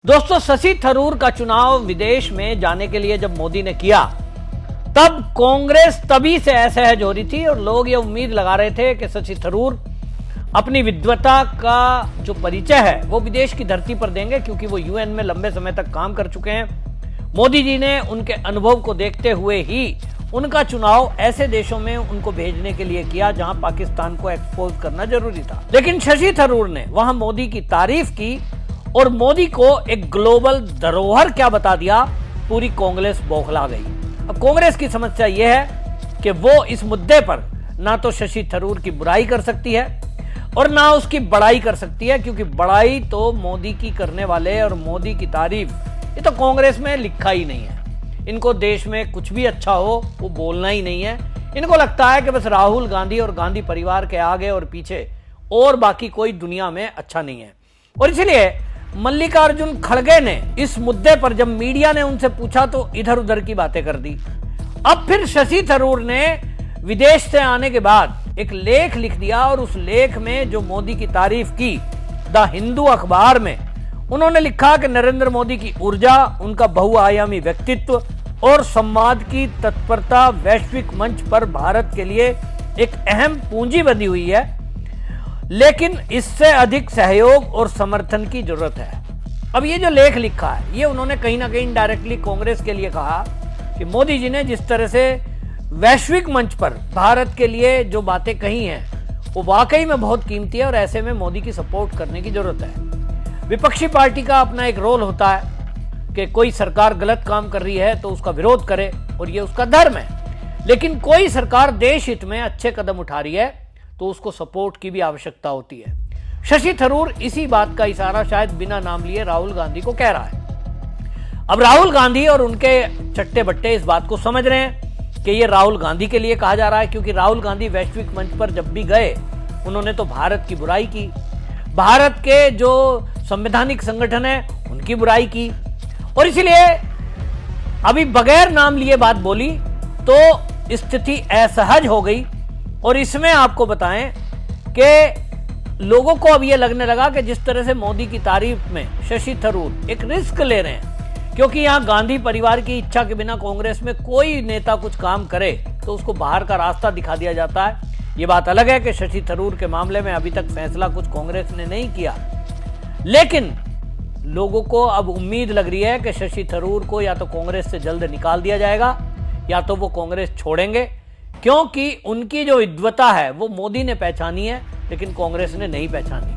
दोस्तों, शशि थरूर का चुनाव विदेश में जाने के लिए जब मोदी ने किया, तब कांग्रेस तभी से असहज हो रही थी और लोग ये उम्मीद लगा रहे थे कि शशि थरूर अपनी विद्वता का जो परिचय है वो विदेश की धरती पर देंगे, क्योंकि वो यूएन में लंबे समय तक काम कर चुके हैं। मोदी जी ने उनके अनुभव को देखते हुए ही उनका चुनाव ऐसे देशों में उनको भेजने के लिए किया जहां पाकिस्तान को एक्सपोज करना जरूरी था। लेकिन शशि थरूर ने वहां मोदी की तारीफ की और मोदी को एक ग्लोबल धरोहर क्या बता दिया, पूरी कांग्रेस बौखला गई। अब कांग्रेस की समस्या यह है कि वो इस मुद्दे पर ना तो शशि थरूर की बुराई कर सकती है और ना उसकी बड़ाई कर सकती है, क्योंकि बड़ाई तो मोदी की करने वाले और मोदी की तारीफ ये तो कांग्रेस में लिखा ही नहीं है। इनको देश में कुछ भी अच्छा हो वो बोलना ही नहीं है। इनको लगता है कि बस राहुल गांधी और गांधी परिवार के आगे और पीछे और बाकी कोई दुनिया में अच्छा नहीं है। और इसलिए मल्लिकार्जुन खड़गे ने इस मुद्दे पर जब मीडिया ने उनसे पूछा तो इधर उधर की बातें कर दी। अब फिर शशि थरूर ने विदेश से आने के बाद एक लेख लिख दिया और उस लेख में जो मोदी की तारीफ की, द हिंदू अखबार में उन्होंने लिखा कि नरेंद्र मोदी की ऊर्जा, उनका बहुआयामी व्यक्तित्व और संवाद की तत्परता वैश्विक मंच पर भारत के लिए एक अहम पूंजी बनी हुई है, लेकिन इससे अधिक सहयोग और समर्थन की जरूरत है। अब ये जो लेख लिखा है ये उन्होंने कहीं ना कहीं डायरेक्टली कांग्रेस के लिए कहा कि मोदी जी ने जिस तरह से वैश्विक मंच पर भारत के लिए जो बातें कही हैं वो वाकई में बहुत कीमती है और ऐसे में मोदी की सपोर्ट करने की जरूरत है। विपक्षी पार्टी का अपना एक रोल होता है कि कोई सरकार गलत काम कर रही है तो उसका विरोध करे और ये उसका धर्म है, लेकिन कोई सरकार देश हित में अच्छे कदम उठा रही है तो उसको सपोर्ट की भी आवश्यकता होती है। शशि थरूर इसी बात का इशारा शायद बिना नाम लिए राहुल गांधी को कह रहा है। अब राहुल गांधी और उनके चट्टे बट्टे इस बात को समझ रहे हैं कि ये राहुल गांधी के लिए कहा जा रहा है, क्योंकि राहुल गांधी वैश्विक मंच पर जब भी गए उन्होंने तो भारत की बुराई की, भारत के जो संवैधानिक संगठन है उनकी बुराई की, और इसलिए अभी बगैर नाम लिए बात बोली तो स्थिति असहज हो गई। और इसमें आपको बताएं कि लोगों को अब यह लगने लगा कि जिस तरह से मोदी की तारीफ में शशि थरूर एक रिस्क ले रहे हैं, क्योंकि यहां गांधी परिवार की इच्छा के बिना कांग्रेस में कोई नेता कुछ काम करे तो उसको बाहर का रास्ता दिखा दिया जाता है। यह बात अलग है कि शशि थरूर के मामले में अभी तक फैसला कुछ कांग्रेस ने नहीं किया, लेकिन लोगों को अब उम्मीद लग रही है कि शशि थरूर को या तो कांग्रेस से जल्द निकाल दिया जाएगा या तो वो कांग्रेस छोड़ेंगे, क्योंकि उनकी जो विद्वता है वो मोदी ने पहचानी है लेकिन कांग्रेस ने नहीं पहचानी।